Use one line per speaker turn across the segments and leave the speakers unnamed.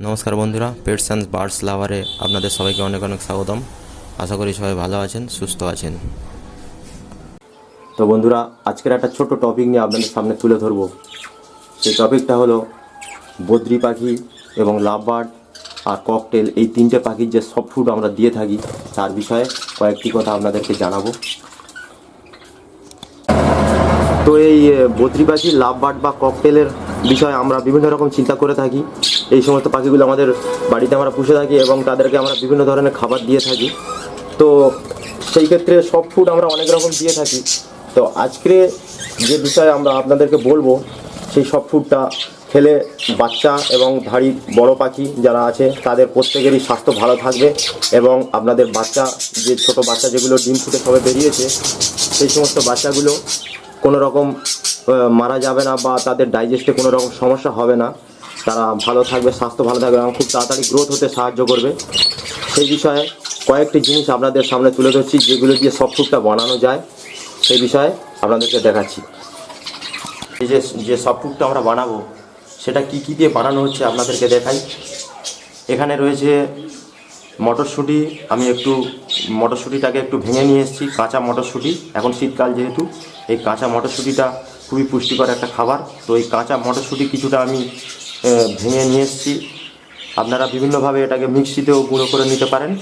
নমস্কার বন্ধুরা, pets and birds লাভারে আপনাদের সবাইকে অনেক অনেক স্বাগতম। আশা করি সবাই ভালো আছেন, সুস্থ আছেন। তো বন্ধুরা, আজকের একটা ছোট্ট টপিক নিয়ে আপনাদের সামনে তুলে ধরবো। সেই টপিকটা হলো বদ্রি পাখি এবং লাভবার্ড আর ককটেল, এই তিনটে পাখির যে সফট ফুড আমরা দিয়ে থাকি তার বিষয়ে কয়েকটি কথা আপনাদেরকে জানাবো। তো এই বদ্রি পাখি, লাভবার্ড বা ককটেলের বিষয়ে আমরা বিভিন্ন রকম চিন্তা করে থাকি। এই সমস্ত পাখিগুলো আমাদের বাড়িতে আমরা পুষে থাকি এবং তাদেরকে আমরা বিভিন্ন ধরনের খাবার দিয়ে থাকি। তো সেই ক্ষেত্রে সফট ফুড আমরা অনেক রকম দিয়ে থাকি। তো আজকে যে বিষয়ে আমরা আপনাদেরকে বলবো, সেই সফট ফুডটা খেলে বাচ্চা এবং ধাড়ি বড় পাখি যারা আছে তাদের প্রত্যেকেরই স্বাস্থ্য ভালো থাকবে এবং আপনাদের বাচ্চা, যে ছোট বাচ্চা যেগুলো ডিম ফুটে সবে বেরিয়েছে, সেই সমস্ত বাচ্চাগুলো কোনো রকম মারা যাবে না বা তাদের ডাইজেস্টে কোনো রকম সমস্যা হবে না। তারা ভালো থাকবে, স্বাস্থ্য ভালো থাকবে এবং খুব তাড়াতাড়ি গ্রোথ হতে সাহায্য করবে। সেই বিষয়ে কয়েকটি জিনিস আপনাদের সামনে তুলে ধরছি, যেগুলো দিয়ে সফট ফুডটা বানানো যায় সেই বিষয়ে আপনাদেরকে দেখাচ্ছি। এই যে সফট ফুডটা আমরা বানাবো সেটা কি কি দিয়ে বানানো হচ্ছে আপনাদেরকে দেখাই। এখানে রয়েছে মটরশুঁটি। আমি মটরশুঁটিটাকে একটু ভেঙে নিয়ে এসেছি, কাঁচা মটরশুঁটি। এখন শীতকাল যেহেতু, এই কাঁচা মটরশুঁটিটা খুবই পুষ্টিকর একটা খাবার। তো এই কাঁচা মটরশুঁটি কিছুটা আমি ভেঙে নিয়ে এসেছি। আপনারা বিভিন্নভাবে এটাকে মিক্সিতেও গুঁড়ো করে নিতে পারেন।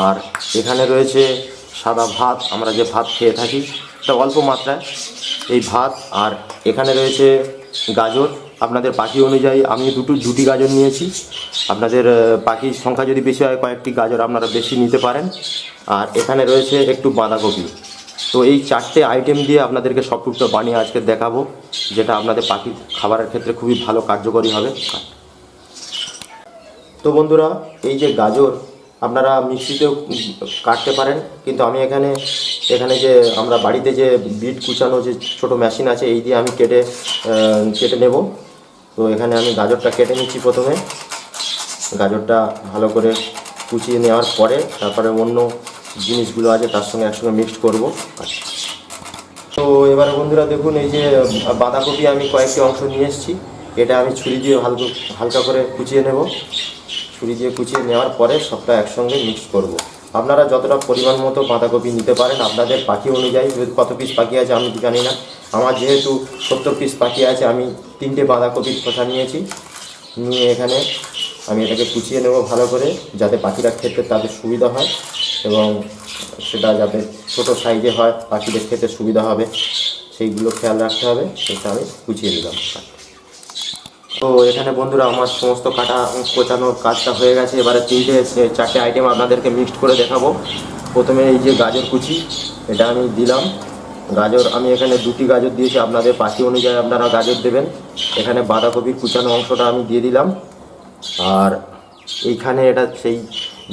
আর এখানে রয়েছে সাদা ভাত, আমরা যে ভাত খেয়ে থাকি, এটা অল্প মাত্রায় এই ভাত। আর এখানে রয়েছে গাজর। আপনাদের পাখি অনুযায়ী আমি দুটি গাজর নিয়েছি। আপনাদের পাখির সংখ্যা যদি বেশি হয়, কয়েকটি গাজর আপনারা বেশি নিতে পারেন। আর এখানে রয়েছে একটু বাঁধাকপি। তো এই চারটে আইটেম দিয়ে আপনাদেরকে সফট ফুডটা বানিয়ে আজকে দেখাবো, যেটা আপনাদের পাখির খাবারের ক্ষেত্রে খুবই ভালো কার্যকরী হবে। তো বন্ধুরা, এই যে গাজর আপনারা মিক্সিতেও কাটতে পারেন, কিন্তু আমি এখানে যে আমরা বাড়িতে যে বিট কুচানো যে ছোট মেশিন আছে, এই দিয়ে আমি কেটে নেব। তো এখানে আমি গাজরটা কেটে নিচ্ছি। প্রথমে গাজরটা ভালো করে কুচিয়ে নেওয়ার পরে তারপরে অন্য জিনিসগুলো আছে তার সঙ্গে একসঙ্গে মিক্সড করব। তো এবারে বন্ধুরা দেখুন, এই যে বাঁধাকপি আমি কয়েকটি অংশ নিয়ে এসেছি, এটা আমি ছুরি দিয়ে হালকা করে কুচিয়ে নেব। ছুরি দিয়ে কুচিয়ে নেওয়ার পরে সবটা একসঙ্গে মিক্স করব। আপনারা যতটা পরিমাণ মতো বাঁধাকপি নিতে পারেন, আপনাদের পাখি অনুযায়ী। কত পিস পাখি আছে আমি জানি না, আমার যেহেতু 70 পিস পাখি আছে, আমি 3টে বাঁধাকপির খোসা নিয়েছি। নিয়ে এখানে আমি এটাকে কুচিয়ে নেব ভালো করে, যাতে পাখিরা খেতে তাদের সুবিধা হয় এবং সেটা যাতে ছোটো সাইজে হয়, পাখিদের খেতে সুবিধা হবে, সেইগুলো খেয়াল রাখতে হবে। সেটা আমি কুচিয়ে নিলাম। তো এখানে বন্ধুরা আমার সমস্ত কোচানোর কাজটা হয়ে গেছে। এবারে চারটে আইটেম আপনাদেরকে মিক্সড করে দেখাবো। প্রথমে এই যে গাজর কুচি, এটা আমি দিলাম। গাজর আমি এখানে 2টি গাজর দিয়েছি, আপনাদের পাখি অনুযায়ী আপনারা গাজর দেবেন। এখানে বাঁধাকপির কুচানো অংশটা আমি দিয়ে দিলাম। আর এইখানে এটা সেই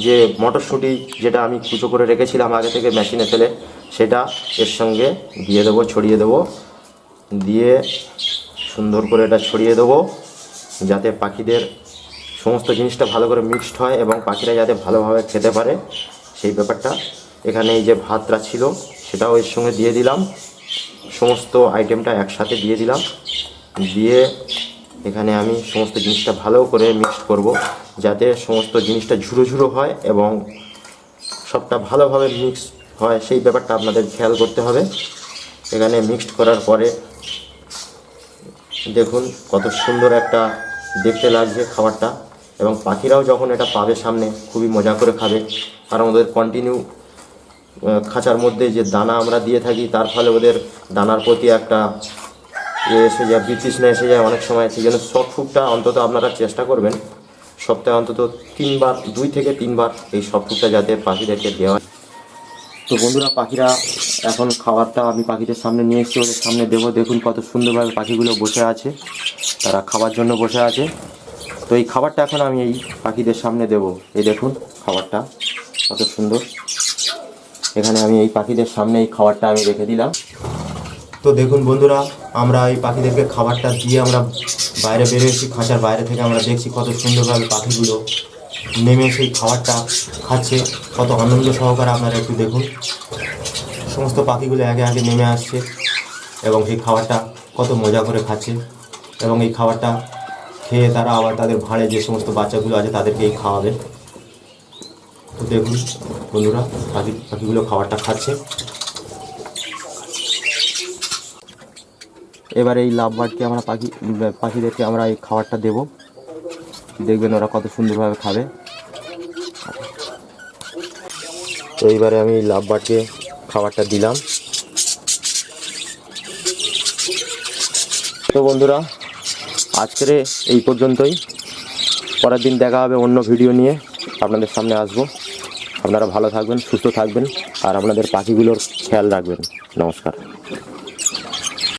যে মটরশুঁটি যেটা আমি কুচো করে রেখেছিলাম আগে থেকে মেশিনে ফেলে, সেটা এর সঙ্গে দিয়ে দেবো, ছড়িয়ে দেবো। দিয়ে সুন্দর করে এটা ছড়িয়ে দেবো, যাতে পাখিদের সমস্ত জিনিসটা ভালো করে মিক্সড হয় এবং পাখিরা যাতে ভালোভাবে খেতে পারে, সেই ব্যাপারটা। এখানে এই যে ভাতটা ছিল সেটাও এর সঙ্গে দিয়ে দিলাম। সমস্ত আইটেমটা একসাথে দিয়ে দিলাম। দিয়ে এখানে আমি সমস্ত জিনিসটা ভালো করে মিক্সড করব, যাতে সমস্ত জিনিসটা ঝুরো ঝুরো হয় এবং সবটা ভালোভাবে মিক্স হয়, সেই ব্যাপারটা আপনাদের খেয়াল করতে হবে। এখানে মিক্সড করার পরে দেখুন কত সুন্দর একটা দেখতে লাগছে খাবারটা, এবং পাখিরাও যখন এটা পাবে সামনে খুবই মজা করে খাবে। কারণ ওদের কন্টিনিউ খাঁচার মধ্যে যে দানা আমরা দিয়ে থাকি, তার ফলে ওদের দানার প্রতি একটা এসে যায়, বিতৃষ্ণা এসে যায় অনেক সময়। সেই জন্য সফট ফুডটা অন্তত আপনারা চেষ্টা করবেন সপ্তাহে অন্তত 2 থেকে 3 বার এই সফট ফুডটা যাতে পাখিদেরকে দেওয়া। তো বন্ধুরা, পাখিরা এখন খাবারটা আমি পাখিদের সামনে নিয়ে এসেছি, ওদের সামনে দেবো। দেখুন কত সুন্দরভাবে পাখিগুলো বসে আছে, তারা খাবার জন্য বসে আছে। তো এই খাবারটা এখন আমি এই পাখিদের সামনে দেব। এই দেখুন খাবারটা কত সুন্দর। এখানে আমি এই পাখিদের সামনে এই খাবারটা আমি রেখে দিলাম। তো দেখুন বন্ধুরা, আমরা এই পাখিদেরকে খাবারটা দিয়ে আমরা বাইরে বেরিয়েছি। খাঁচার বাইরে থেকে আমরা দেখছি কত সুন্দরভাবে পাখিগুলো নেমে সেই খাবারটা খাচ্ছে, কত আনন্দ সহকারে। আপনারা একটু দেখুন, সমস্ত পাখিগুলো আগে আগে নেমে আসছে এবং সেই খাবারটা কত মজা করে খাচ্ছে। এবং এই খাবারটা খেয়ে তারা আবার তাদের ভাঁড়ে যে সমস্ত বাচ্চাগুলো আছে তাদেরকেই খাওয়াবে। তো দেখুন বন্ধুরা, পাখিগুলো খাবারটা খাচ্ছে। এবার এই লাভ বার্ডকে আমরা পাখিদেরকে আমরা এই খাবারটা দেব। দেখবেন ওরা কত সুন্দরভাবে খাবে। তো এইবারে আমি লাভ বার্ডকে খাবারটা দিলাম। তো বন্ধুরা, আজকের এই পর্যন্তই। পরের দিন দেখা হবে অন্য ভিডিও নিয়ে, আপনাদের সামনে আসবো। আপনারা ভালো থাকবেন, সুস্থ থাকবেন, আর আপনাদের পাখিগুলোর খেয়াল রাখবেন। নমস্কার।